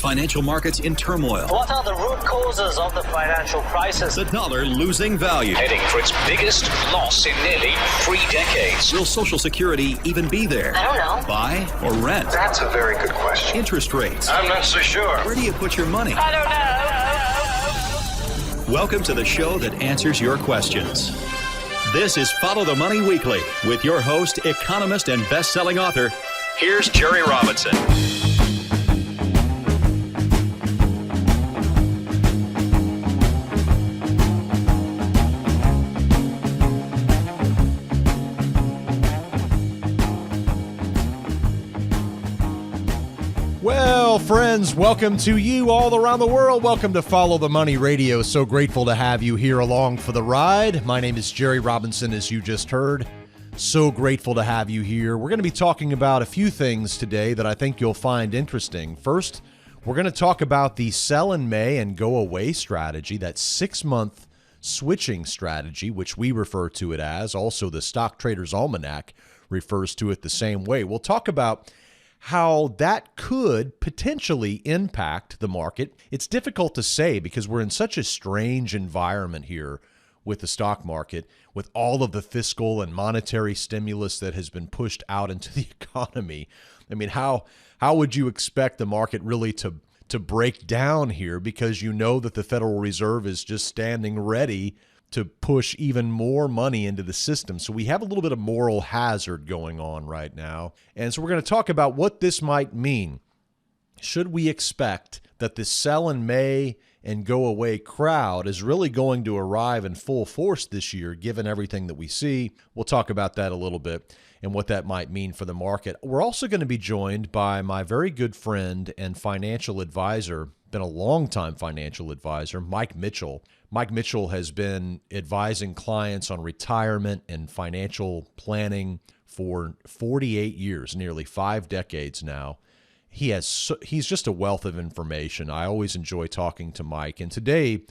financial markets in turmoil. What are the root causes of the financial crisis? The dollar losing value. Heading for its biggest loss in nearly 3 decades. Will Social Security even be there? I don't know. Buy or rent? That's a very good question. Interest rates. I'm not so sure. Where do you put your money? I don't know. Welcome to the show that answers your questions. This is Follow the Money Weekly with your host, economist, and best-selling author. Here's Jerry Robinson. Well, friends, welcome to you all around the world. Welcome to Follow the Money Radio. So grateful to have you here along for the ride. My name is Jerry Robinson, as you just heard. So grateful to have you here. We're going to be talking about a few things today that I think you'll find interesting. First, we're going to talk about the sell in May and go away strategy, that 6-month switching strategy, which we refer to it as. Also, the Stock Traders Almanac refers to it the same way. We'll talk about how that could potentially impact the market. It's difficult to say because we're in such a strange environment here with the stock market, with all of the fiscal and monetary stimulus that has been pushed out into the economy. I mean, how would you expect the market really to break down here, because you know that the Federal Reserve is just standing ready to push even more money into the system. So we have a little bit of moral hazard going on right now. And so we're going to talk about what this might mean. Should we expect that the sell in May and go away crowd is really going to arrive in full force this year, given everything that we see? We'll talk about that a little bit and what that might mean for the market. We're also going to be joined by my very good friend and financial advisor, been a long-time financial advisor, Mike Mitchell. Mike Mitchell has been advising clients on retirement and financial planning for 48 years, nearly 5 decades now. He's just a wealth of information. I always enjoy talking to Mike. And today,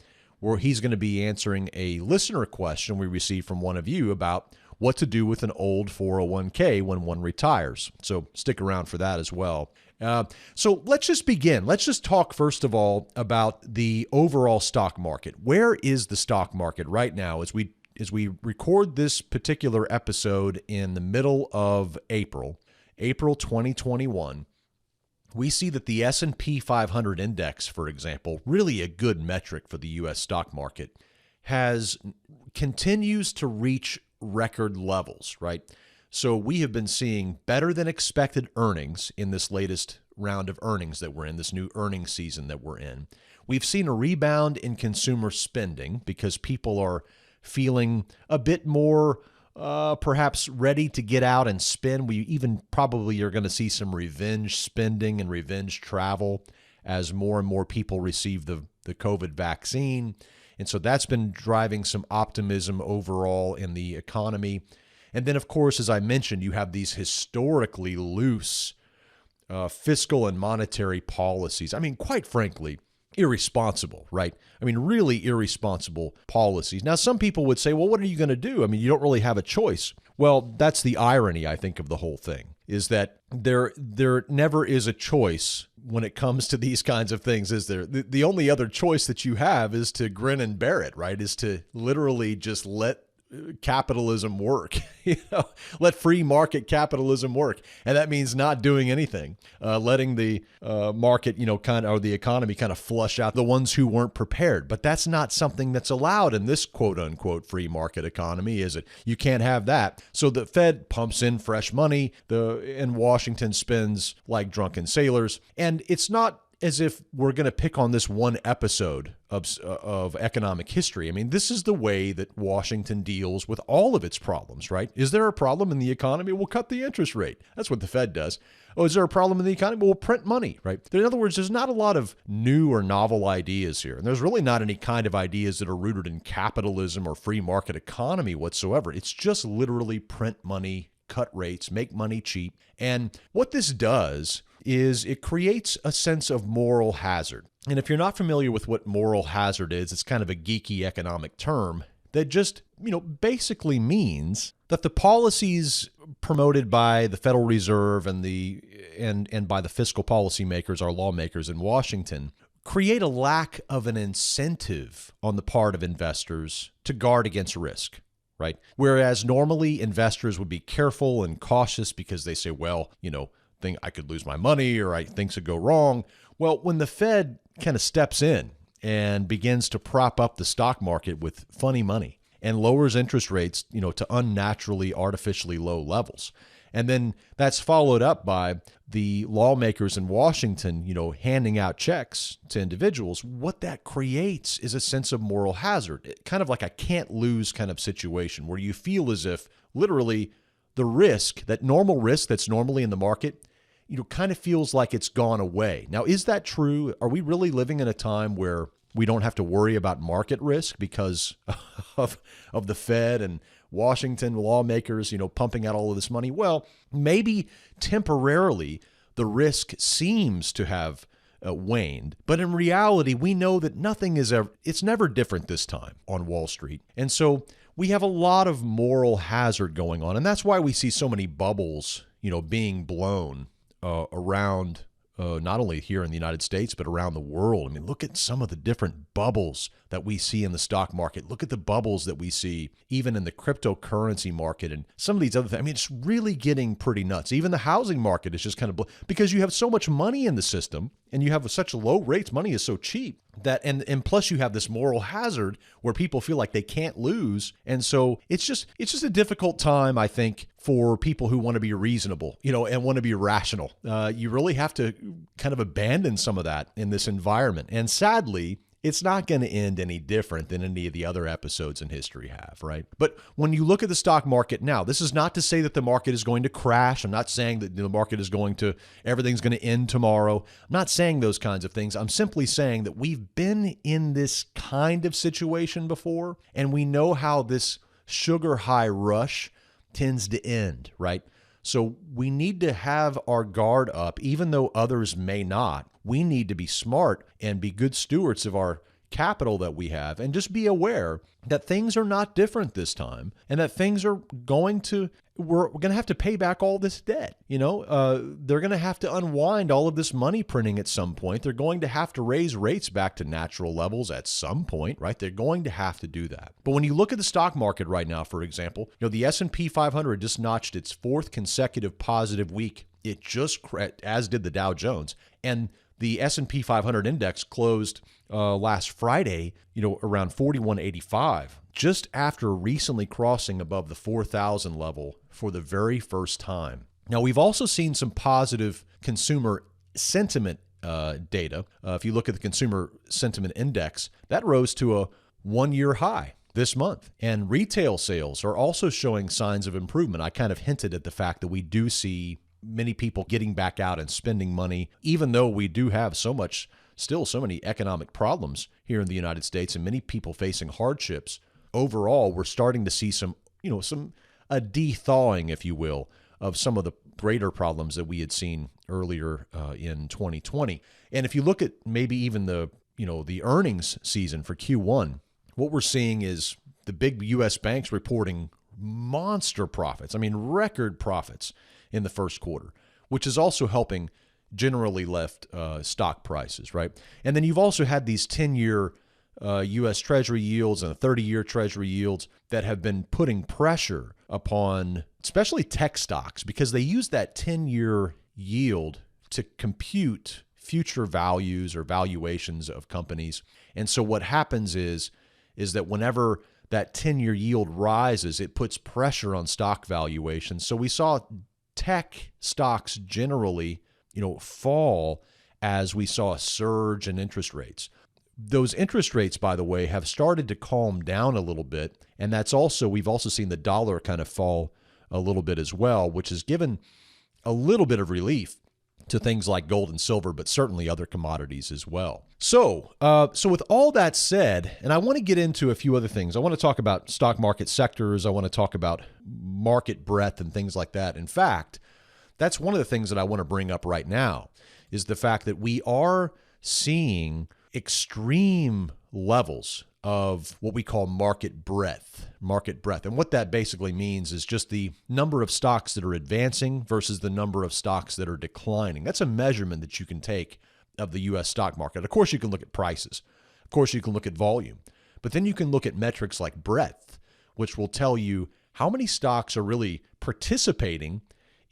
he's going to be answering a listener question we received from one of you about what to do with an old 401k when one retires. So stick around for that as well. So let's just begin. Let's just talk first of all about the overall stock market. Where is the stock market right now as we record this particular episode in the middle of April 2021? We see that the S&P 500 index, for example, really a good metric for the U.S. stock market, continues to reach record levels, right? So we have been seeing better than expected earnings in this latest round of earnings that we're in, this new earnings season that we're in. We've seen a rebound in consumer spending because people are feeling a bit more perhaps ready to get out and spend. We even probably are going to see some revenge spending and revenge travel as more and more people receive the COVID vaccine. And so that's been driving some optimism overall in the economy. And then, of course, as I mentioned, you have these historically loose fiscal and monetary policies. I mean, quite frankly, irresponsible, right? I mean, really irresponsible policies. Now, some people would say, well, what are you going to do? I mean, you don't really have a choice. Well, that's the irony, I think, of the whole thing, is that there never is a choice when it comes to these kinds of things, is there? The only other choice that you have is to grin and bear it, right? Is to literally just let capitalism work, let free market capitalism work. And that means not doing anything, letting the market, or the economy kind of flush out the ones who weren't prepared. But that's not something that's allowed in this quote unquote free market economy, is it? You can't have that. So the Fed pumps in fresh money, and Washington spends like drunken sailors. And it's not as if we're going to pick on this one episode of economic history. I mean, this is the way that Washington deals with all of its problems, right? Is there a problem in the economy? We'll cut the interest rate. That's what the Fed does. Oh, is there a problem in the economy? We'll print money, right? In other words, there's not a lot of new or novel ideas here. And there's really not any kind of ideas that are rooted in capitalism or free market economy whatsoever. It's just literally print money, cut rates, make money cheap. And what this does is it creates a sense of moral hazard. And if you're not familiar with what moral hazard is, it's kind of a geeky economic term. that just, basically means that the policies promoted by the Federal Reserve and by the fiscal policymakers, our lawmakers in Washington, create a lack of an incentive on the part of investors to guard against risk, right? Whereas normally investors would be careful and cautious because they say, well, I could lose my money or things could go wrong. Well, when the Fed kind of steps in and begins to prop up the stock market with funny money and lowers interest rates, to unnaturally, artificially low levels, and then that's followed up by the lawmakers in Washington, handing out checks to individuals, what that creates is a sense of moral hazard, kind of like a can't lose kind of situation where you feel as if literally the risk, that normal risk that's normally in the market, kind of feels like it's gone away. Now, is that true? Are we really living in a time where we don't have to worry about market risk because of the Fed and Washington lawmakers, pumping out all of this money? Well, maybe temporarily the risk seems to have waned, but in reality, we know that it's never different this time on Wall Street. And so we have a lot of moral hazard going on. And that's why we see so many bubbles, being blown around not only here in the United States, but around the world. I mean, look at some of the different bubbles that we see in the stock market. Look at the bubbles that we see even in the cryptocurrency market and some of these other things. I mean, it's really getting pretty nuts. Even the housing market is just kind of because you have so much money in the system and you have such low rates. Money is so cheap that, and plus you have this moral hazard where people feel like they can't lose. And so it's just a difficult time, I think, for people who want to be reasonable, and want to be rational. You really have to kind of abandon some of that in this environment. And sadly, it's not going to end any different than any of the other episodes in history have, right? But when you look at the stock market now, this is not to say that the market is going to crash. I'm not saying that the market is everything's going to end tomorrow. I'm not saying those kinds of things. I'm simply saying that we've been in this kind of situation before, and we know how this sugar high rush tends to end, right? So we need to have our guard up, even though others may not. We need to be smart and be good stewards of our capital that we have and just be aware that things are not different this time and that things are we're going to have to pay back all this debt. They're going to have to unwind all of this money printing at some point. They're going to have to raise rates back to natural levels at some point, right? They're going to have to do that. But when you look at the stock market right now, for example, the S&P 500 just notched its fourth consecutive positive week. It just, as did the Dow Jones. And the S&P 500 index closed last Friday, around 4185, just after recently crossing above the 4,000 level for the very first time. Now, we've also seen some positive consumer sentiment data. If you look at the consumer sentiment index, that rose to a one-year high this month. And retail sales are also showing signs of improvement. I kind of hinted at the fact that we do see many people getting back out and spending money, even though we do have so many economic problems here in the United States and many people facing hardships. Overall, we're starting to see a de-thawing, if you will, of some of the greater problems that we had seen earlier in 2020. And if you look at maybe even the earnings season for Q1, what we're seeing is the big U.S. banks reporting monster profits. I mean, record profits in the first quarter, which is also helping generally lift stock prices, right? And then you've also had these 10-year U.S. Treasury yields and 30-year Treasury yields that have been putting pressure upon especially tech stocks because they use that 10-year yield to compute future values or valuations of companies. And so what happens is that whenever that 10-year yield rises, it puts pressure on stock valuations. So we saw tech stocks generally, fall as we saw a surge in interest rates. Those interest rates, by the way, have started to calm down a little bit. And we've also seen the dollar kind of fall a little bit as well, which has given a little bit of relief to things like gold and silver, but certainly other commodities as well. So with all that said, and I want to get into a few other things. I want to talk about stock market sectors. I want to talk about market breadth and things like that. In fact, that's one of the things that I want to bring up right now is the fact that we are seeing extreme levels of what we call market breadth. And what that basically means is just the number of stocks that are advancing versus the number of stocks that are declining. That's a measurement that you can take of the U.S. stock market. Of course, you can look at prices. Of course, you can look at volume. But then you can look at metrics like breadth, which will tell you how many stocks are really participating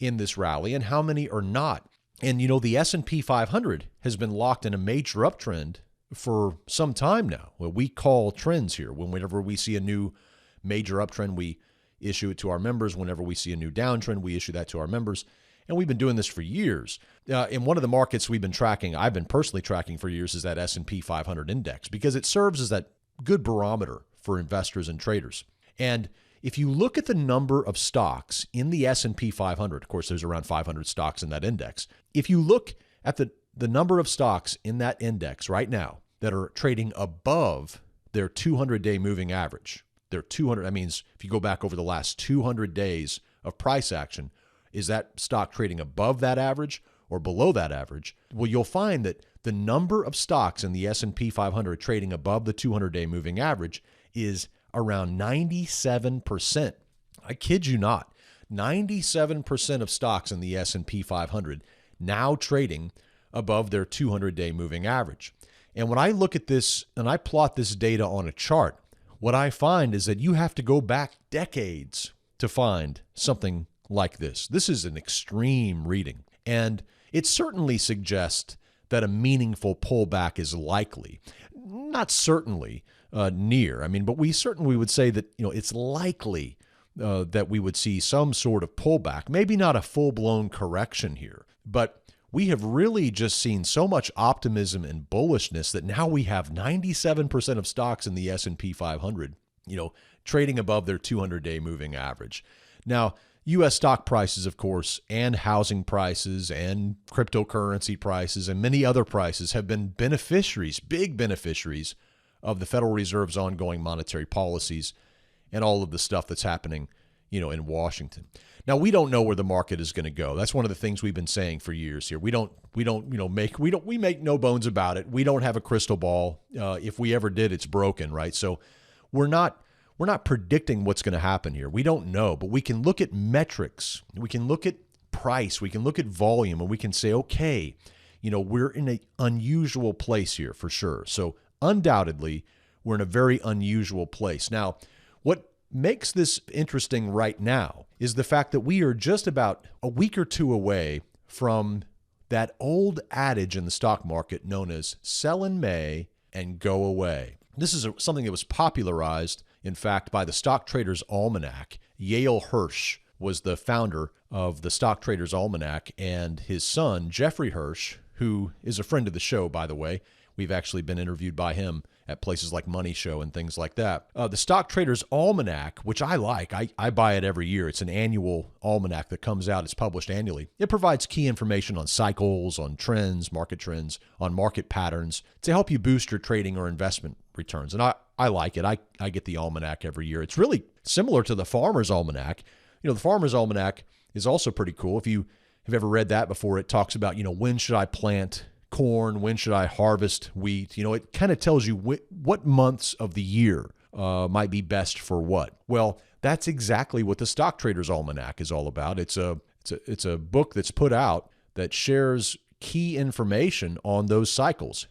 in this rally and how many are not. And, the S&P 500 has been locked in a major uptrend for some time now. Well, we call trends here. Whenever we see a new major uptrend, we issue it to our members. Whenever we see a new downtrend, we issue that to our members. And we've been doing this for years. In one of the markets we've been tracking, I've been personally tracking for years, is that S&P 500 index, because it serves as that good barometer for investors and traders. And if you look at the number of stocks in the S&P 500, of course, there's around 500 stocks in that index. If you look at the number of stocks in that index right now that are trading above their 200-day moving average, that means if you go back over the last 200 days of price action, is that stock trading above that average or below that average? Well, you'll find that the number of stocks in the S&P 500 trading above the 200-day moving average is around 97%. I kid you not. 97% of stocks in the S&P 500 now trading above their 200-day moving average. And when I look at this and I plot this data on a chart, what I find is that you have to go back decades to find something like this. This is an extreme reading, and it certainly suggests that a meaningful pullback is likely. Not certainly near. But we certainly would say that it's likely that we would see some sort of pullback. Maybe not a full-blown correction here, but we have really just seen so much optimism and bullishness that now we have 97% of stocks in the S&P 500, trading above their 200-day moving average. Now, U.S. stock prices, of course, and housing prices and cryptocurrency prices and many other prices have been big beneficiaries of the Federal Reserve's ongoing monetary policies and all of the stuff that's happening, in Washington. Now, we don't know where the market is going to go. That's one of the things we've been saying for years here. We make no bones about it. We don't have a crystal ball. If we ever did, it's broken, right? So we're not predicting what's going to happen here. We don't know, but we can look at metrics. We can look at price. We can look at volume, and we can say, okay, we're in an unusual place here for sure. So undoubtedly, we're in a very unusual place. Now, what makes this interesting right now is the fact that we are just about a week or two away from that old adage in the stock market known as sell in May and go away. This is something that was popularized, in fact, by the Stock Traders Almanac. Yale Hirsch was the founder of the Stock Traders Almanac, and his son, Jeffrey Hirsch, who is a friend of the show, by the way. We've actually been interviewed by him at places like Money Show and things like that. The Stock Traders Almanac, which I like, I buy it every year. It's an annual almanac that comes out. It's published annually. It provides key information on cycles, on trends, on market patterns to help you boost your trading or investment returns. And I like it. I get the almanac every year. It's really similar to the Farmer's Almanac. The Farmer's Almanac is also pretty cool. If you have ever read that before, it talks about, when should I plant corn, when should I harvest wheat? It kind of tells you what months of the year might be best for what. Well, that's exactly what the Stock Traders Almanac is all about. It's a book that's put out that shares key information on those cycles.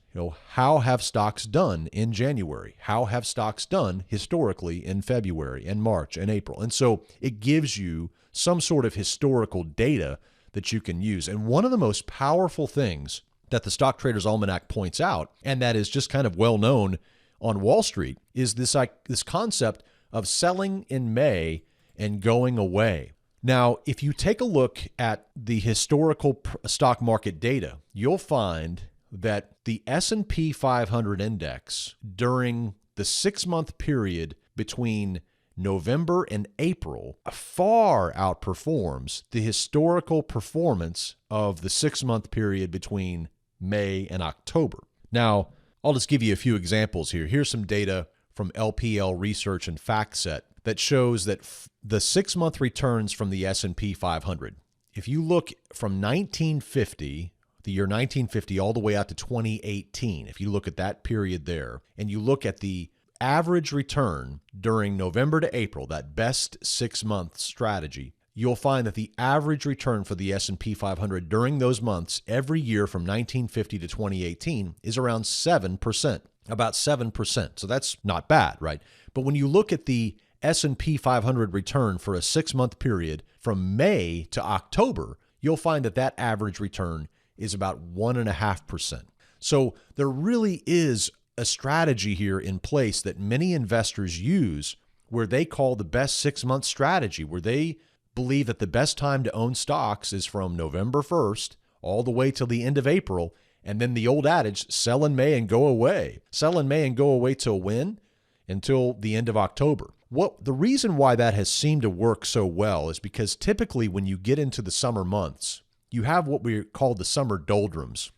How have stocks done in January? How have stocks done historically in February and March and April? And so it gives you some sort of historical data that you can use. And one of the most powerful things that the Stock Traders Almanac points out, and that is just kind of well known on Wall Street, is this concept of selling in May and going away. Now, if you take a look at the historical stock market data, you'll find that the S&P 500 index during the 6-month period between November and April far outperforms the historical performance of the 6-month period between May and October. Now, I'll just give you a few examples here. Here's some data from LPL Research and FactSet that shows that the 6-month returns from the S&P 500, if you look from 1950, the year 1950, all the way out to 2018, if you look at that period there, and you look at the average return during November to April, that best 6-month strategy, you'll find that the average return for the S&P 500 during those months every year from 1950 to 2018 is around 7%, about 7%. So that's not bad, right? But when you look at the S&P 500 return for a 6-month period from May to October, you'll find that that average return is about 1.5%. So there really is a strategy here in place that many investors use where they call the best 6-month strategy, where they believe that the best time to own stocks is from November 1st all the way till the end of April. And then the old adage, sell in May and go away. Sell in May and go away till when? Until the end of October. The reason why that has seemed to work so well is because typically when you get into the summer months, you have what we call the summer doldrums.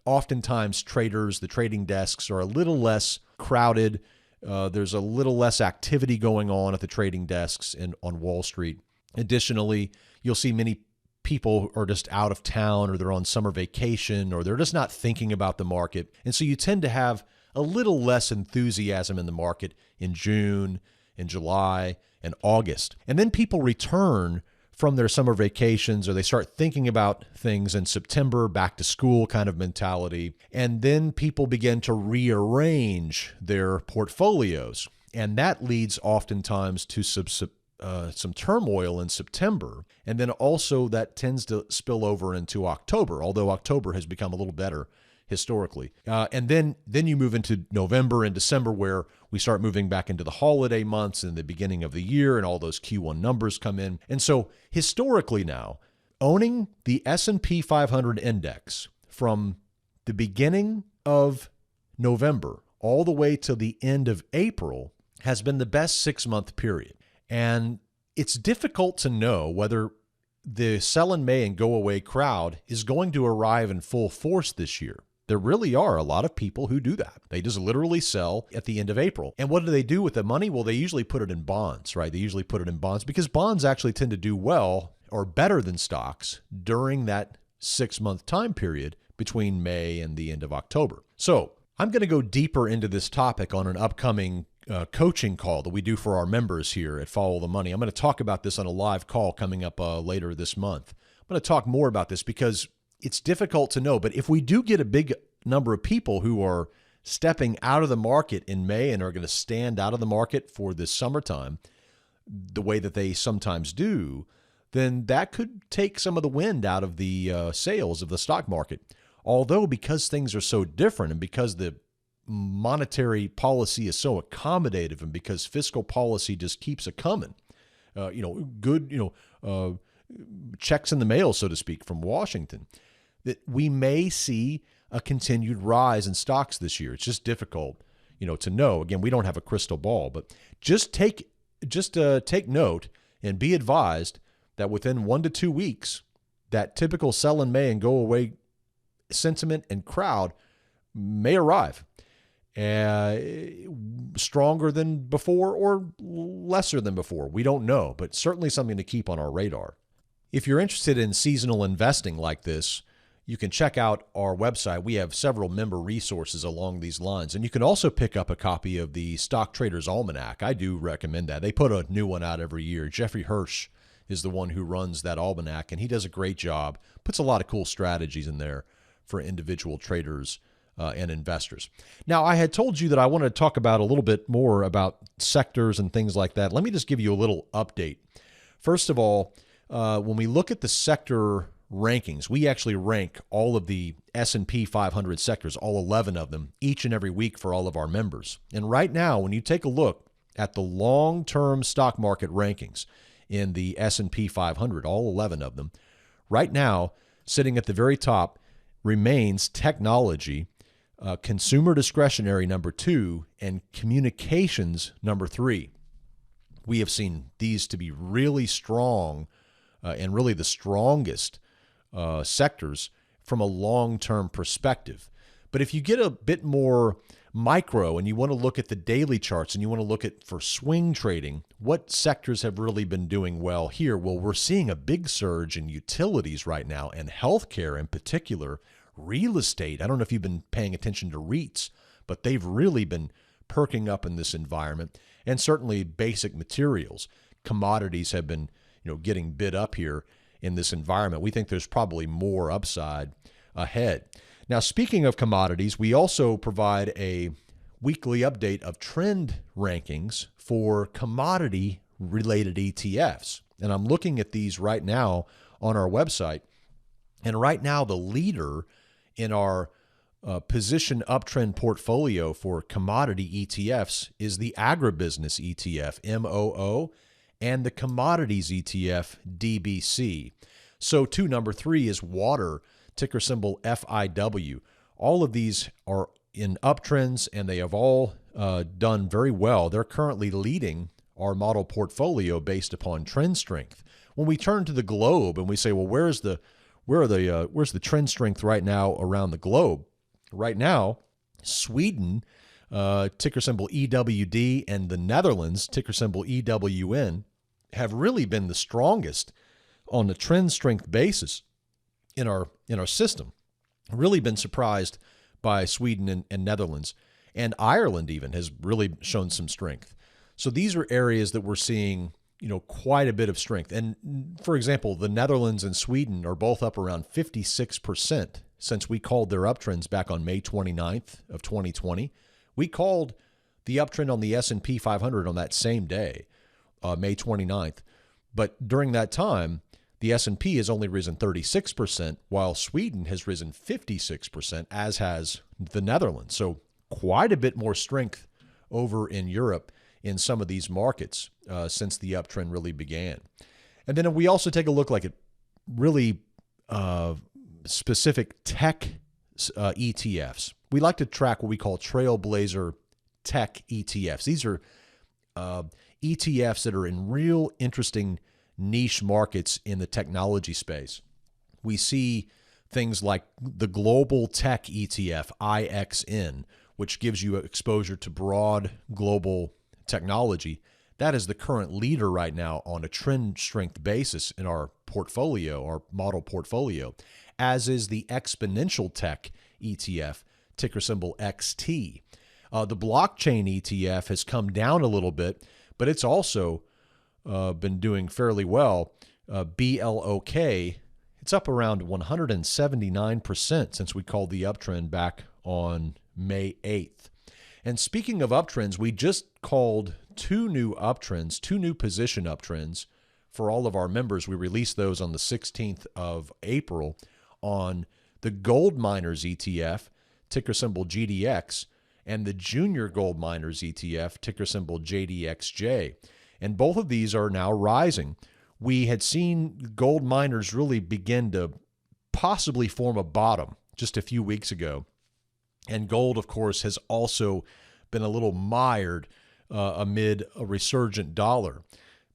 Oftentimes traders, the trading desks are a little less crowded. There's a little less activity going on at the trading desks on Wall Street. Additionally, you'll see many people are just out of town, or they're on summer vacation, or they're just not thinking about the market. And so you tend to have a little less enthusiasm in the market in June, in July, and August. And then people return from their summer vacations, or they start thinking about things in September, back to school kind of mentality. And then people begin to rearrange their portfolios. And that leads oftentimes to some turmoil in September. And then also that tends to spill over into October, although October has become a little better historically. And then you move into November and December, where we start moving back into the holiday months and the beginning of the year, and all those Q1 numbers come in. And so historically now, owning the S&P 500 index from the beginning of November all the way to the end of April has been the best 6-month period. And it's difficult to know whether the sell in May and go away crowd is going to arrive in full force this year. There really are a lot of people who do that. They just literally sell at the end of April. And what do they do with the money? Well, they usually put it in bonds, right? They usually put it in bonds because bonds actually tend to do well or better than stocks during that 6-month time period between May and the end of October. So I'm going to go deeper into this topic on an upcoming coaching call that we do for our members here at Follow the Money. I'm going to talk about this on a live call coming up later this month. I'm going to talk more about this because it's difficult to know. But if we do get a big number of people who are stepping out of the market in May and are going to stand out of the market for this summertime, the way that they sometimes do, then that could take some of the wind out of the sails of the stock market. Although because things are so different and because the monetary policy is so accommodative and because fiscal policy just keeps it coming, good, checks in the mail, so to speak, from Washington, that we may see a continued rise in stocks this year. It's just difficult, to know. Again, we don't have a crystal ball, but just take note and be advised that within 1 to 2 weeks, that typical sell in May and go away sentiment and crowd may arrive. Stronger than before or lesser than before. We don't know, but certainly something to keep on our radar. If you're interested in seasonal investing like this, you can check out our website. We have several member resources along these lines. And you can also pick up a copy of the Stock Trader's Almanac. I do recommend that. They put a new one out every year. Jeffrey Hirsch is the one who runs that almanac, and he does a great job. Puts a lot of cool strategies in there for individual traders and investors. Now, I had told you that I wanted to talk about a little bit more about sectors and things like that. Let me just give you a little update. First of all, when we look at the sector rankings, we actually rank all of the S&P 500 sectors, all 11 of them, each and every week for all of our members. And right now, when you take a look at the long-term stock market rankings in the S&P 500, all 11 of them, right now, sitting at the very top remains technology, consumer discretionary number 2, and communications number 3. We have seen these to be really strong and really the strongest sectors from a long-term perspective. But if you get a bit more micro and you want to look at the daily charts and you want to look at for swing trading, what sectors have really been doing well here? Well, we're seeing a big surge in utilities right now, and healthcare in particular, real estate. I don't know if you've been paying attention to REITs, but they've really been perking up in this environment, and certainly basic materials. Commodities have been, getting bid up here in this environment. We think there's probably more upside ahead. Now, speaking of commodities, we also provide a weekly update of trend rankings for commodity-related ETFs. And I'm looking at these right now on our website. And right now, the leader in our position uptrend portfolio for commodity ETFs is the agribusiness ETF, MOO, and the commodities ETF, DBC. So too, number 3 is water, ticker symbol FIW. All of these are in uptrends, and they have all done very well. They're currently leading our model portfolio based upon trend strength. When we turn to the globe and we say, well, where's the trend strength right now around the globe? Right now, Sweden, ticker symbol EWD, and the Netherlands, ticker symbol EWN, have really been the strongest on the trend strength basis in our system. Really been surprised by Sweden and Netherlands, and Ireland even has really shown some strength. So these are areas that we're seeing, quite a bit of strength. And for example, the Netherlands and Sweden are both up around 56% since we called their uptrends back on May 29th of 2020. We called the uptrend on the S&P 500 on that same day, May 29th. But during that time, the S&P has only risen 36%, while Sweden has risen 56%, as has the Netherlands. So quite a bit more strength over in Europe in some of these markets since the uptrend really began. And then we also take a look at really specific tech ETFs. We like to track what we call trailblazer tech ETFs. These are ETFs that are in real interesting niche markets in the technology space. We see things like the Global Tech ETF, IXN, which gives you exposure to broad global technology. That is the current leader right now on a trend strength basis in our portfolio, our model portfolio, as is the Exponential Tech ETF, ticker symbol XT. The blockchain ETF has come down a little bit, but it's also been doing fairly well. BLOK, it's up around 179% since we called the uptrend back on May 8th. And speaking of uptrends, we just called two new position uptrends for all of our members. We released those on the 16th of April on the Gold Miners ETF, ticker symbol GDX, and the Junior Gold Miners ETF, ticker symbol JDXJ. And both of these are now rising. We had seen gold miners really begin to possibly form a bottom just a few weeks ago. And gold, of course, has also been a little mired amid a resurgent dollar.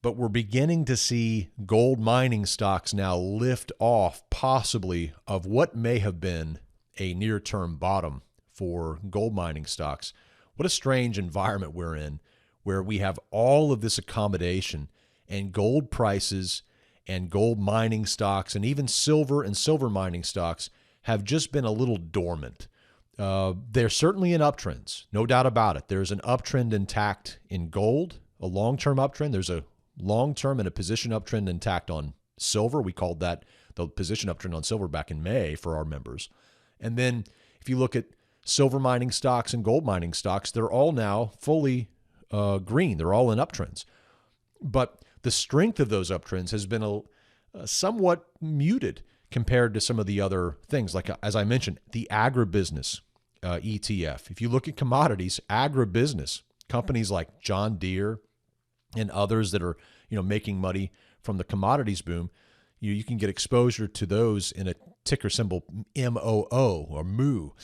But we're beginning to see gold mining stocks now lift off possibly of what may have been a near-term bottom for gold mining stocks. What a strange environment we're in, where we have all of this accommodation, and gold prices and gold mining stocks and even silver and silver mining stocks have just been a little dormant. They're certainly in uptrends, no doubt about it. There's an uptrend intact in gold, a long-term uptrend. There's a long-term and a position uptrend intact on silver. We called that the position uptrend on silver back in May for our members. And then if you look at silver mining stocks and gold mining stocks, they're all now fully green. They're all in uptrends. But the strength of those uptrends has been somewhat muted compared to some of the other things, like, as I mentioned, the agribusiness ETF. If you look at commodities, agribusiness, companies like John Deere and others that are making money from the commodities boom, you can get exposure to those in a ticker symbol MOO or MOO,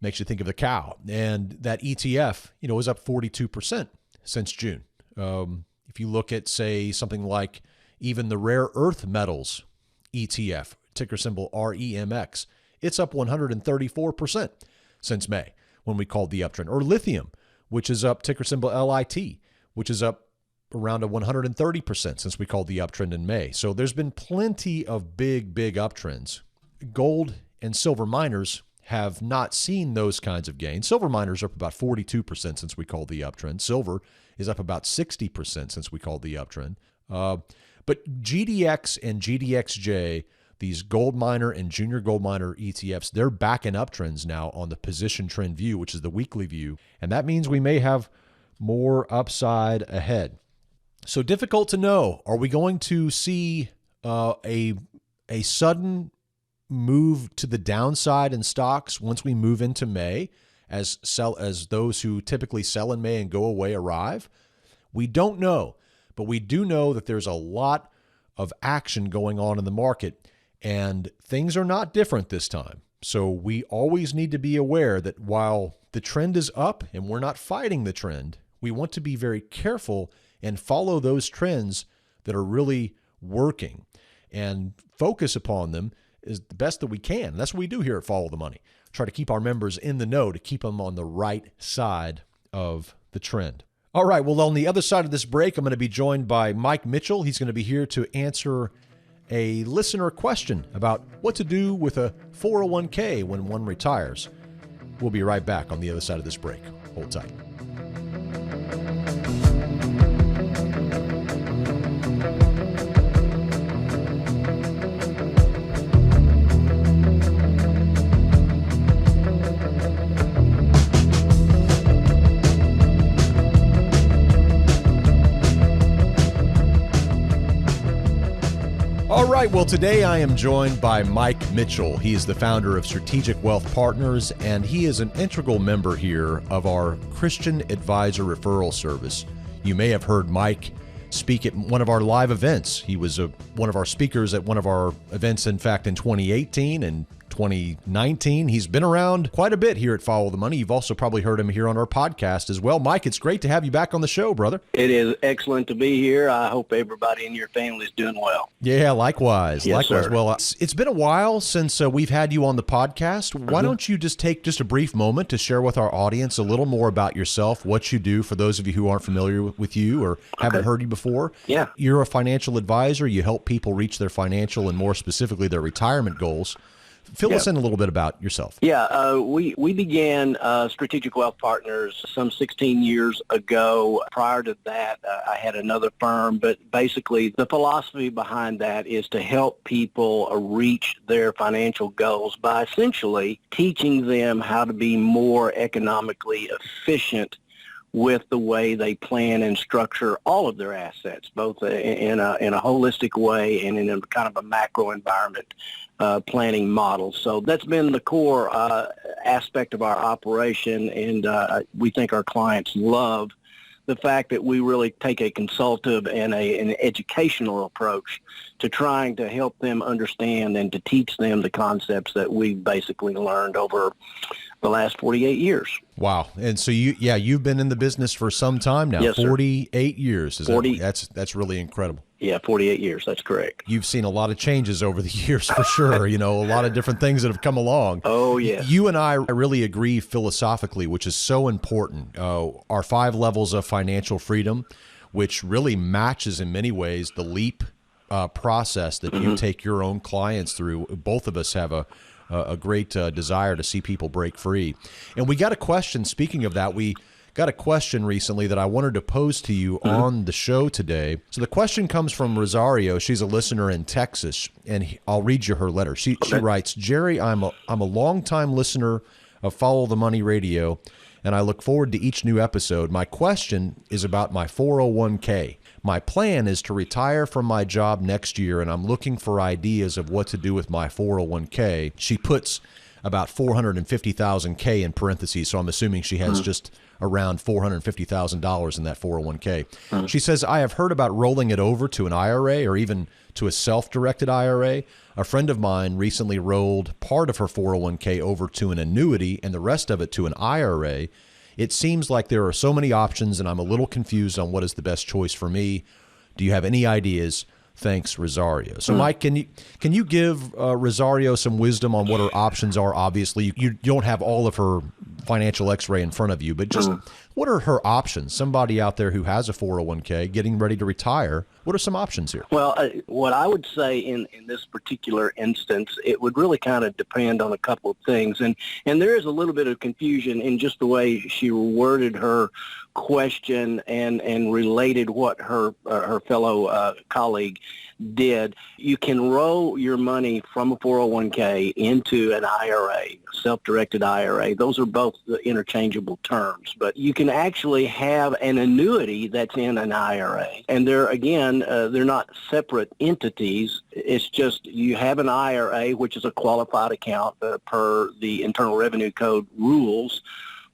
makes you think of the cow. And that ETF, is up 42% since June. If you look at, say, something like even the rare earth metals ETF, ticker symbol REMX, it's up 134% since May when we called the uptrend. Or lithium, which is up, ticker symbol LIT, which is up around 130% since we called the uptrend in May. So there's been plenty of big uptrends. Gold and silver miners have not seen those kinds of gains. Silver miners are up about 42% since we called the uptrend. Silver is up about 60% since we called the uptrend. But GDX and GDXJ, these gold miner and junior gold miner ETFs, they're back in uptrends now on the position trend view, which is the weekly view. And that means we may have more upside ahead. So difficult to know. Are we going to see a sudden move to the downside in stocks once we move into May, as those who typically sell in May and go away arrive? We don't know, but we do know that there's a lot of action going on in the market, and things are not different this time. So we always need to be aware that while the trend is up and we're not fighting the trend, we want to be very careful and follow those trends that are really working and focus upon them is the best that we can. That's what we do here at Follow the Money. Try to keep our members in the know, to keep them on the right side of the trend. All right, well, on the other side of this break, I'm going to be joined by Mike Mitchell. He's going to be here to answer a listener question about what to do with a 401k when one retires. We'll be right back on the other side of this break. Hold tight. All right, well, today I am joined by Mike Mitchell. He is the founder of Strategic Wealth Partners, and he is an integral member here of our Christian Advisor Referral Service. You may have heard Mike speak at one of our live events. He was one of our speakers at one of our events, in fact, in 2018 and 2019. He's been around quite a bit here at Follow the Money. You've also probably heard him here on our podcast as well. Mike, it's great to have you back on the show, brother. It is excellent to be here. I hope everybody in your family is doing well. Yeah, likewise. Yes, likewise. Sir. Well, it's been a while since we've had you on the podcast. Why don't you just take just a brief moment to share with our audience a little more about yourself, what you do, for those of you who aren't familiar with you or haven't heard you before. Yeah. You're a financial advisor. You help people reach their financial and more specifically their retirement goals. Fill us in a little bit about yourself. Yeah, we began Strategic Wealth Partners some 16 years ago. Prior to that, I had another firm, but basically the philosophy behind that is to help people reach their financial goals by essentially teaching them how to be more economically efficient with the way they plan and structure all of their assets, both in a holistic way and in a kind of a macro environment planning model. So that's been the core aspect of our operation, and we think our clients love the fact that we really take a consultative and an educational approach to trying to help them understand and to teach them the concepts that we've basically learned over the last 48 years. Wow. And so you've been in the business for some time now. Yes, sir. 48 years. That's really incredible. Yeah, 48 years. That's correct. You've seen a lot of changes over the years for sure. A lot of different things that have come along. Oh, yeah. You and I really agree philosophically, which is so important. Our 5 levels of financial freedom, which really matches in many ways the LEAP process that you take your own clients through. Both of us have a great desire to see people break free. And we got a question, speaking of that, we got a question recently that I wanted to pose to you on the show today. So the question comes from Rosario. She's a listener in Texas, and I'll read you her letter. She writes, Jerry, I'm a longtime listener of Follow the Money Radio, and I look forward to each new episode. My question is about my 401k. My plan is to retire from my job next year, and I'm looking for ideas of what to do with my 401k. She puts about $450,000 in parentheses, so I'm assuming she has just around $450,000 in that 401k. She says, I have heard about rolling it over to an IRA or even to a self-directed IRA. A friend of mine recently rolled part of her 401k over to an annuity and the rest of it to an IRA. It seems like there are so many options, and I'm a little confused on what is the best choice for me. Do you have any ideas? Thanks, Rosario. So, Mike, can you give Rosario some wisdom on what her options are? Obviously, you don't have all of her financial x-ray in front of you, but just what are her options? Somebody out there who has a 401k getting ready to retire, what are some options here? Well, what I would say in this particular instance, it would really kind of depend on a couple of things. And there is a little bit of confusion in just the way she worded her question and related what her fellow colleague did. You can roll your money from a 401k into an IRA, self-directed IRA. Those are both interchangeable terms, but you can actually have an annuity that's in an IRA. And they're not separate entities. It's just you have an IRA, which is a qualified account per the Internal Revenue Code rules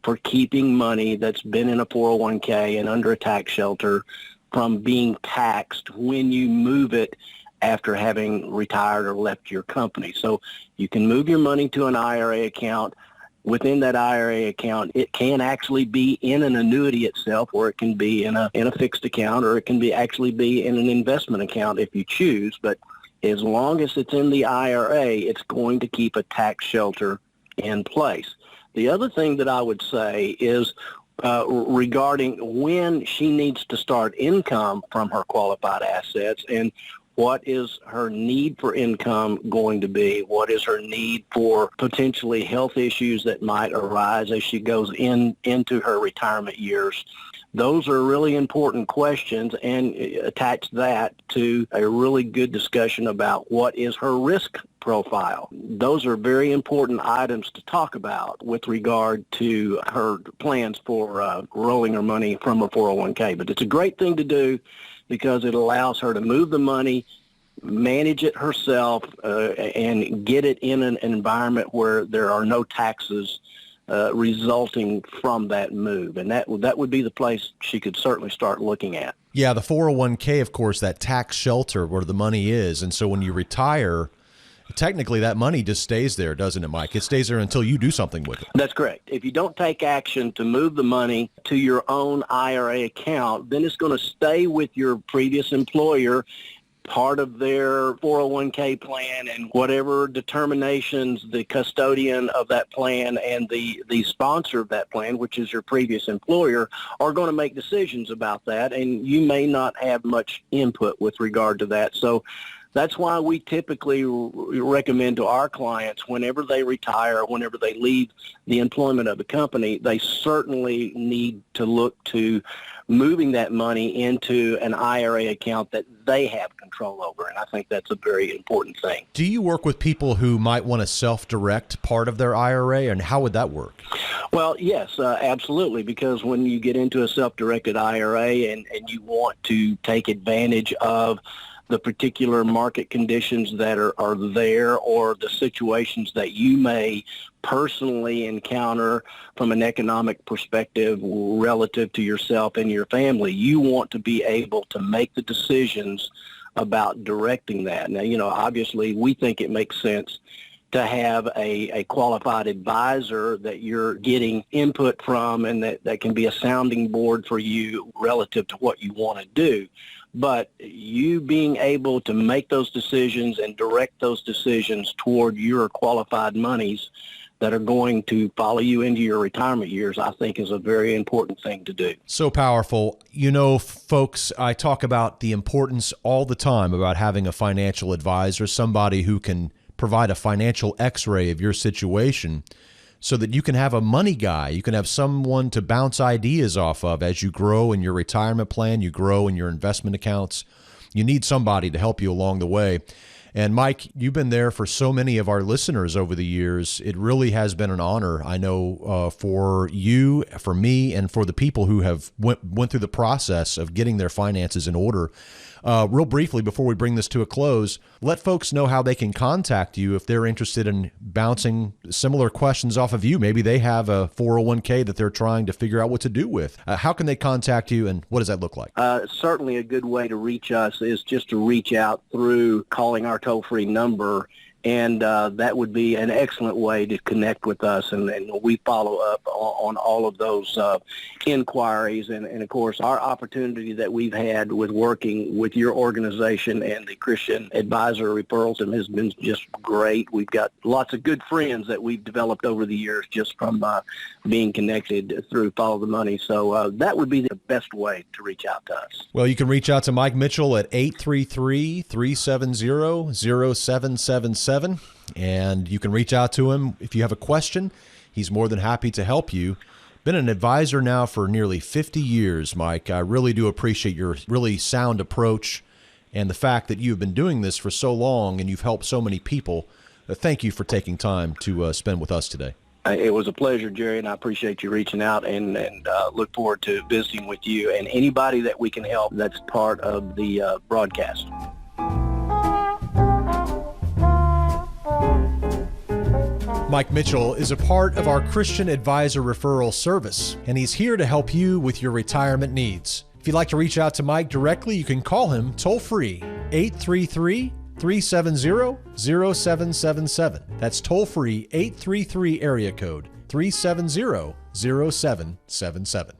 for keeping money that's been in a 401k and under a tax shelter from being taxed when you move it after having retired or left your company. So you can move your money to an IRA account. Within that IRA account, it can actually be in an annuity itself, or it can be in a fixed account, or it can actually be in an investment account if you choose. But as long as it's in the IRA, it's going to keep a tax shelter in place. The other thing that I would say is regarding when she needs to start income from her qualified assets and what is her need for income going to be? What is her need for potentially health issues that might arise as she goes into her retirement years? Those are really important questions, and attach that to a really good discussion about what is her risk profile. Those are very important items to talk about with regard to her plans for rolling her money from her 401k. But it's a great thing to do because it allows her to move the money, manage it herself, and get it in an environment where there are no taxes resulting from that move. And that would be the place she could certainly start looking at. Yeah, the 401k, of course, that tax shelter where the money is. And so when you retire, technically that money just stays there, doesn't it, Mike? It stays there until you do something with it. That's correct. If you don't take action to move the money to your own IRA account, then it's going to stay with your previous employer, part of their 401k plan, and whatever determinations the custodian of that plan and the sponsor of that plan, which is your previous employer, are going to make decisions about that, and you may not have much input with regard to that. So that's why we typically recommend to our clients, whenever they retire, whenever they leave the employment of the company, they certainly need to look to moving that money into an IRA account that they have control over. And I think that's a very important thing. Do you work with people who might want to self-direct part of their IRA, and how would that work? Well, yes, absolutely, because when you get into a self-directed IRA and you want to take advantage of the particular market conditions that are there, or the situations that you may personally encounter from an economic perspective relative to yourself and your family, you want to be able to make the decisions about directing that. Now, obviously we think it makes sense to have a qualified advisor that you're getting input from, and that can be a sounding board for you relative to what you want to do. But you being able to make those decisions and direct those decisions toward your qualified monies that are going to follow you into your retirement years, I think is a very important thing to do. So powerful. Folks, I talk about the importance all the time about having a financial advisor, somebody who can provide a financial x-ray of your situation so that you can have a money guy. You can have someone to bounce ideas off of as you grow in your retirement plan, you grow in your investment accounts. You need somebody to help you along the way. And Mike, you've been there for so many of our listeners over the years. It really has been an honor, I know, for you, for me, and for the people who have went through the process of getting their finances in order. Real briefly, before we bring this to a close, let folks know how they can contact you if they're interested in bouncing similar questions off of you. Maybe they have a 401k that they're trying to figure out what to do with. How can they contact you, and what does that look like? Certainly a good way to reach us is just to reach out through calling our toll-free number and that would be an excellent way to connect with us, and we follow up on all of those inquiries, and of course our opportunity that we've had with working with your organization and the Christian Advisor Referral System has been just great. We've got lots of good friends that we've developed over the years just from being connected through Follow the Money. So that would be the best way to reach out to us. Well, you can reach out to Mike Mitchell at 833-370-0777, and you can reach out to him if you have a question. He's more than happy to help you. Been an advisor now for nearly 50 years, Mike. I really do appreciate your really sound approach and the fact that you've been doing this for so long and you've helped so many people. Thank you for taking time to spend with us today. It was a pleasure, Jerry, and I appreciate you reaching out and look forward to visiting with you and anybody that we can help that's part of the broadcast. Mike Mitchell is a part of our Christian Advisor Referral Service, and he's here to help you with your retirement needs. If you'd like to reach out to Mike directly, you can call him toll-free, 833-370-0777. That's toll-free, 833 area code 370-0777.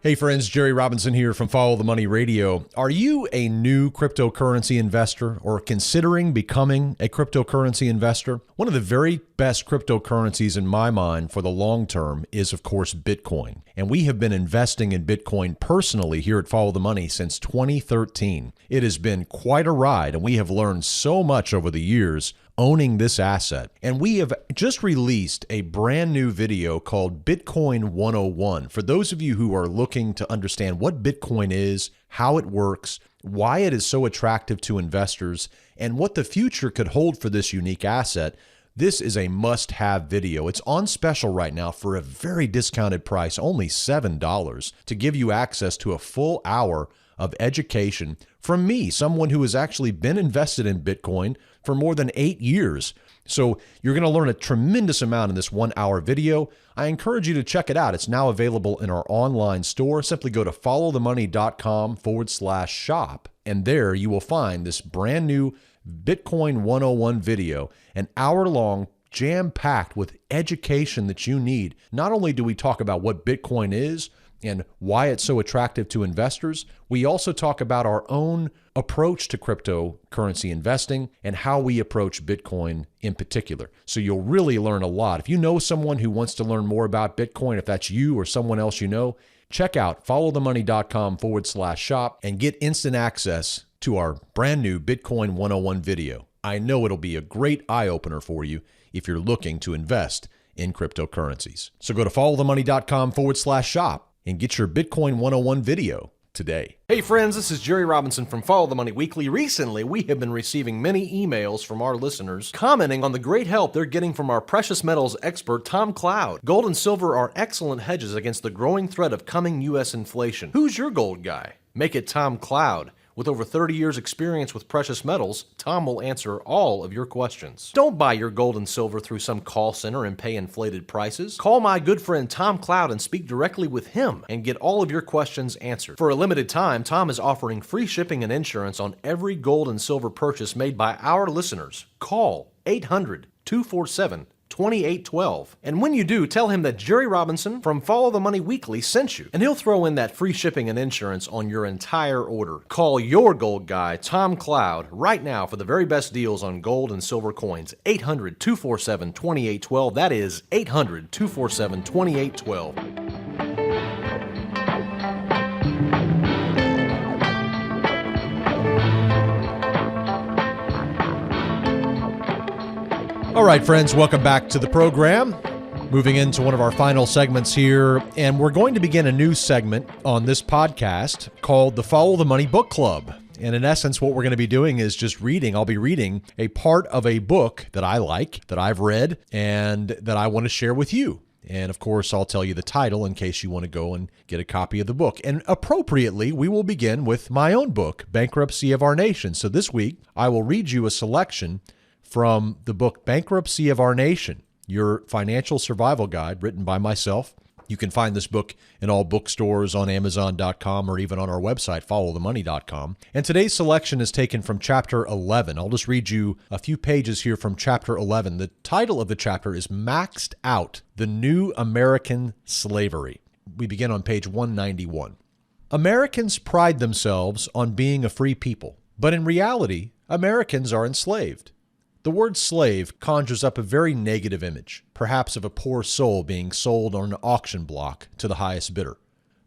Hey friends, Jerry Robinson here from Follow the Money Radio. Are you a new cryptocurrency investor or considering becoming a cryptocurrency investor? One of the very best cryptocurrencies in my mind for the long term is, of course, Bitcoin. And we have been investing in Bitcoin personally here at Follow the Money since 2013. It has been quite a ride, and we have learned so much over the years owning this asset. And we have just released a brand new video called Bitcoin 101. For those of you who are looking to understand what Bitcoin is, how it works, why it is so attractive to investors, and what the future could hold for this unique asset, this is a must-have video. It's on special right now for a very discounted price, only $7, to give you access to a full hour of education from me, someone who has actually been invested in Bitcoin for more than 8 years. So you're going to learn a tremendous amount in this 1 hour video. I encourage you to check it out. It's now available in our online store. Simply go to followthemoney.com/shop, and there you will find this brand new Bitcoin 101 video, an hour-long, jam-packed with education that you need. Not only do we talk about what Bitcoin is and why it's so attractive to investors, we also talk about our own approach to cryptocurrency investing and how we approach Bitcoin in particular. So you'll really learn a lot. If you know someone who wants to learn more about Bitcoin, if that's you or someone else you know, check out followthemoney.com/shop and get instant access to our brand new Bitcoin 101 video. I know it'll be a great eye-opener for you if you're looking to invest in cryptocurrencies. So go to followthemoney.com/shop and get your Bitcoin 101 video today. Hey friends, this is Jerry Robinson from Follow the Money Weekly. Recently, we have been receiving many emails from our listeners commenting on the great help they're getting from our precious metals expert, Tom Cloud. Gold and silver are excellent hedges against the growing threat of coming U.S. inflation. Who's your gold guy? Make it Tom Cloud. With over 30 years experience with precious metals, Tom will answer all of your questions. Don't buy your gold and silver through some call center and pay inflated prices. Call my good friend Tom Cloud and speak directly with him and get all of your questions answered. For a limited time, Tom is offering free shipping and insurance on every gold and silver purchase made by our listeners. Call 800-247-2812. And when you do, tell him that Jerry Robinson from Follow the Money Weekly sent you, and he'll throw in that free shipping and insurance on your entire order. Call your gold guy, Tom Cloud, right now for the very best deals on gold and silver coins. 800-247-2812. That is 800-247-2812. All right, friends, welcome back to the program. Moving into one of our final segments here, and we're going to begin a new segment on this podcast called the Follow the Money Book Club. And in essence, what we're going to be doing is just reading. I'll be reading a part of a book that I like, that I've read, and that I want to share with you. And of course, I'll tell you the title in case you want to go and get a copy of the book. And appropriately, we will begin with my own book, Bankruptcy of Our Nation. So this week, I will read you a selection from the book Bankruptcy of Our Nation, Your Financial Survival Guide, written by myself. You can find this book in all bookstores, on Amazon.com, or even on our website, followthemoney.com. And today's selection is taken from Chapter 11. I'll just read you a few pages here from Chapter 11. The title of the chapter is Maxed Out, the New American Slavery. We begin on page 191. Americans pride themselves on being a free people, but in reality, Americans are enslaved. The word slave conjures up a very negative image, perhaps of a poor soul being sold on an auction block to the highest bidder.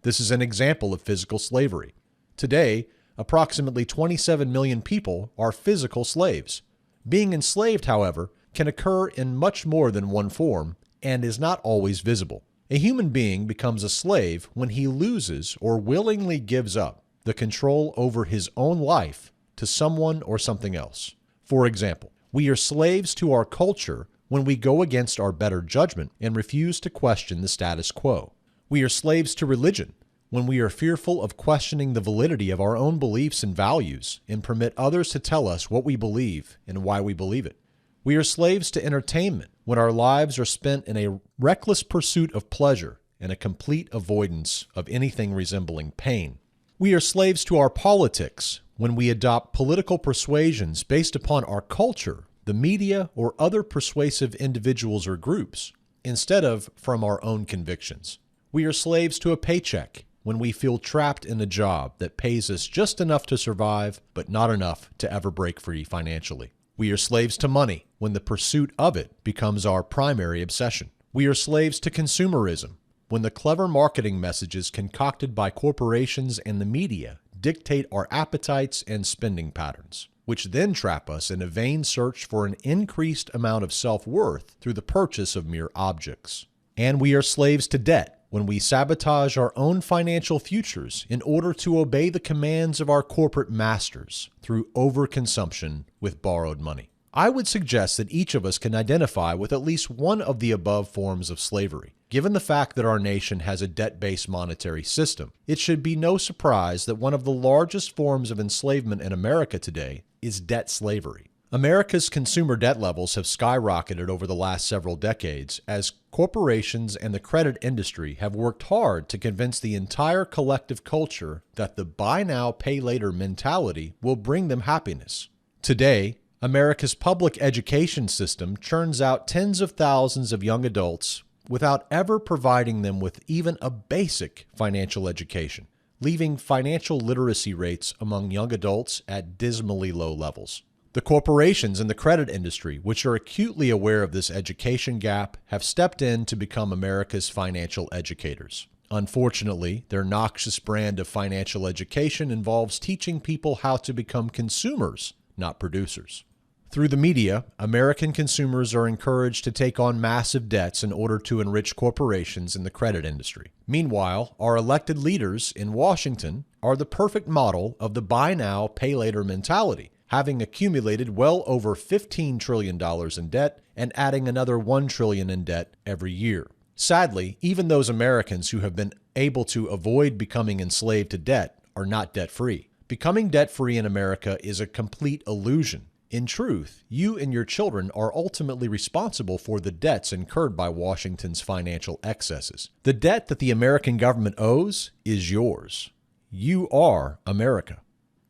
This is an example of physical slavery. Today, approximately 27 million people are physical slaves. Being enslaved, however, can occur in much more than one form and is not always visible. A human being becomes a slave when he loses or willingly gives up the control over his own life to someone or something else. For example, we are slaves to our culture when we go against our better judgment and refuse to question the status quo. We are slaves to religion when we are fearful of questioning the validity of our own beliefs and values and permit others to tell us what we believe and why we believe it. We are slaves to entertainment when our lives are spent in a reckless pursuit of pleasure and a complete avoidance of anything resembling pain. We are slaves to our politics when we adopt political persuasions based upon our culture, the media, or other persuasive individuals or groups, instead of from our own convictions. We are slaves to a paycheck when we feel trapped in a job that pays us just enough to survive, but not enough to ever break free financially. We are slaves to money when the pursuit of it becomes our primary obsession. We are slaves to consumerism when the clever marketing messages concocted by corporations and the media dictate our appetites and spending patterns, which then trap us in a vain search for an increased amount of self-worth through the purchase of mere objects. And we are slaves to debt when we sabotage our own financial futures in order to obey the commands of our corporate masters through overconsumption with borrowed money. I would suggest that each of us can identify with at least one of the above forms of slavery. Given the fact that our nation has a debt-based monetary system, it should be no surprise that one of the largest forms of enslavement in America today is debt slavery. America's consumer debt levels have skyrocketed over the last several decades as corporations and the credit industry have worked hard to convince the entire collective culture that the buy now, pay later mentality will bring them happiness. Today, America's public education system churns out tens of thousands of young adults without ever providing them with even a basic financial education, leaving financial literacy rates among young adults at dismally low levels. The corporations in the credit industry, which are acutely aware of this education gap, have stepped in to become America's financial educators. Unfortunately, their noxious brand of financial education involves teaching people how to become consumers, not producers. Through the media, American consumers are encouraged to take on massive debts in order to enrich corporations in the credit industry. Meanwhile, our elected leaders in Washington are the perfect model of the buy now, pay later mentality, having accumulated well over $15 trillion in debt and adding another $1 trillion in debt every year. Sadly, even those Americans who have been able to avoid becoming enslaved to debt are not debt-free. Becoming debt-free in America is a complete illusion. In truth, you and your children are ultimately responsible for the debts incurred by Washington's financial excesses. The debt that the American government owes is yours. You are America.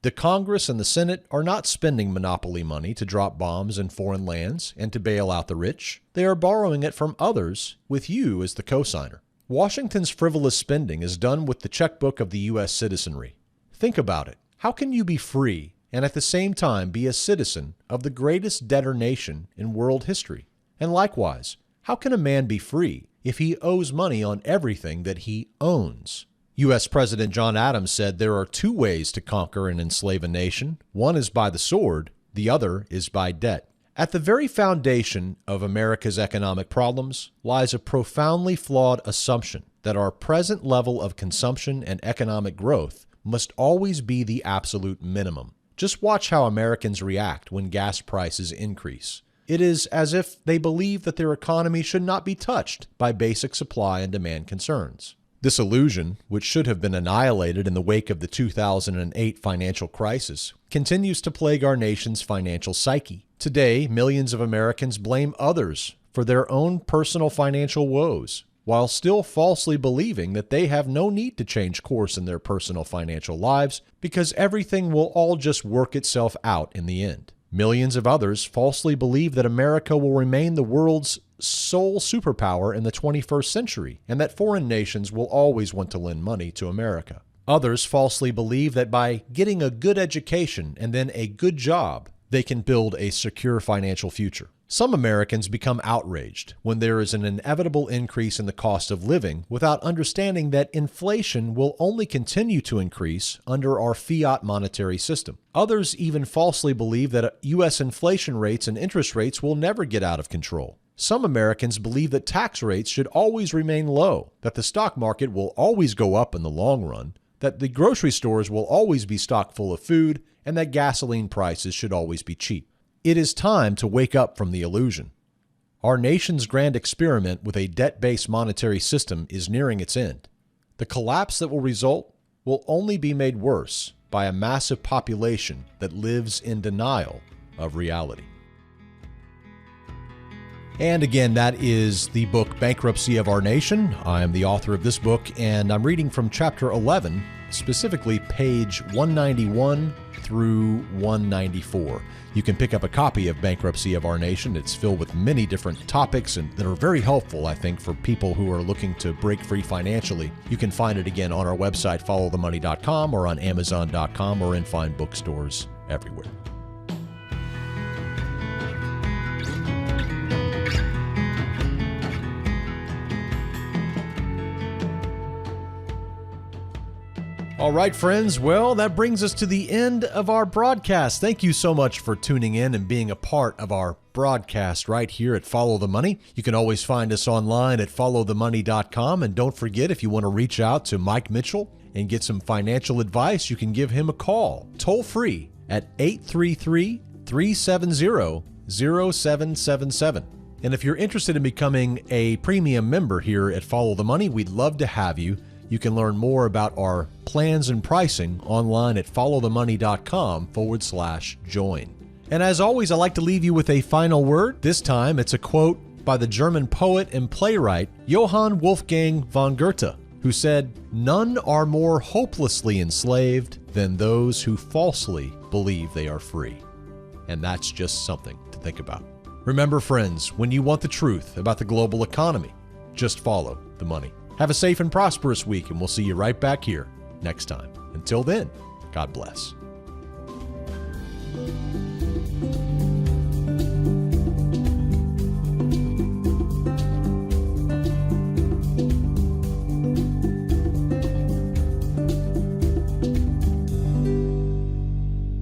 The Congress and the Senate are not spending monopoly money to drop bombs in foreign lands and to bail out the rich. They are borrowing it from others with you as the cosigner. Washington's frivolous spending is done with the checkbook of the U.S. citizenry. Think about it. How can you be free and at the same time be a citizen of the greatest debtor nation in world history? And likewise, how can a man be free if he owes money on everything that he owns? U.S. President John Adams said there are two ways to conquer and enslave a nation. One is by the sword, the other is by debt. At the very foundation of America's economic problems lies a profoundly flawed assumption that our present level of consumption and economic growth must always be the absolute minimum. Just watch how Americans react when gas prices increase. It is as if they believe that their economy should not be touched by basic supply and demand concerns. This illusion, which should have been annihilated in the wake of the 2008 financial crisis, continues to plague our nation's financial psyche. Today, millions of Americans blame others for their own personal financial woes, while still falsely believing that they have no need to change course in their personal financial lives because everything will all just work itself out in the end. Millions of others falsely believe that America will remain the world's sole superpower in the 21st century and that foreign nations will always want to lend money to America. Others falsely believe that by getting a good education and then a good job, they can build a secure financial future. Some Americans become outraged when there is an inevitable increase in the cost of living without understanding that inflation will only continue to increase under our fiat monetary system. Others even falsely believe that U.S. inflation rates and interest rates will never get out of control. Some Americans believe that tax rates should always remain low, that the stock market will always go up in the long run, that the grocery stores will always be stocked full of food, and that gasoline prices should always be cheap. It is time to wake up from the illusion. Our nation's grand experiment with a debt-based monetary system is nearing its end. The collapse that will result will only be made worse by a massive population that lives in denial of reality. And again, that is the book Bankruptcy of Our Nation. I am the author of this book, and I'm reading from chapter 11, specifically page 191 through 194. You can pick up a copy of Bankruptcy of Our Nation. It's filled with many different topics and that are very helpful, I think, for people who are looking to break free financially. You can find it again on our website, followthemoney.com, or on amazon.com, or in fine bookstores everywhere. All right, friends. Well, that brings us to the end of our broadcast. Thank you so much for tuning in and being a part of our broadcast right here at Follow the Money. You can always find us online at followthemoney.com. And don't forget, if you want to reach out to Mike Mitchell and get some financial advice, you can give him a call toll free at 833-370-0777. And if you're interested in becoming a premium member here at Follow the Money, we'd love to have you. You can learn more about our plans and pricing online at followthemoney.com/join. And as always, I like to leave you with a final word. This time, it's a quote by the German poet and playwright Johann Wolfgang von Goethe, who said, "None are more hopelessly enslaved than those who falsely believe they are free." And that's just something to think about. Remember, friends, when you want the truth about the global economy, just follow the money. Have a safe and prosperous week, and we'll see you right back here next time. Until then, God bless.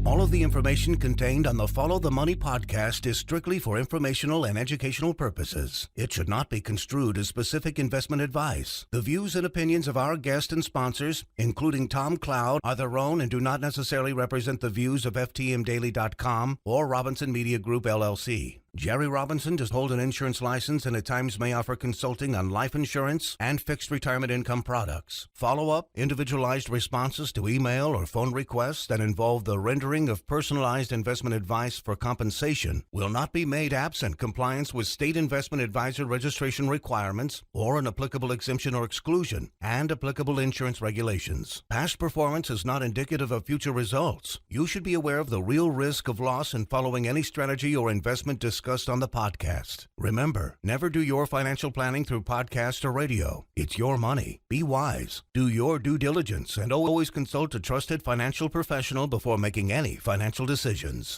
All of the information contained on the Follow the Money podcast is strictly for informational and educational purposes. It should not be construed as specific investment advice. The views and opinions of our guests and sponsors, including Tom Cloud, are their own and do not necessarily represent the views of FTMDaily.com or Robinson Media Group, LLC. Jerry Robinson does hold an insurance license and at times may offer consulting on life insurance and fixed retirement income products. Follow-up, individualized responses to email or phone requests that involve the rendering of personalized investment advice for compensation will not be made absent compliance with state investment advisor registration requirements or an applicable exemption or exclusion and applicable insurance regulations. Past performance is not indicative of future results. You should be aware of the real risk of loss in following any strategy or investment discussion on the podcast. Remember, never do your financial planning through podcast or radio. It's your money. Be wise. Do your due diligence and always consult a trusted financial professional before making any financial decisions.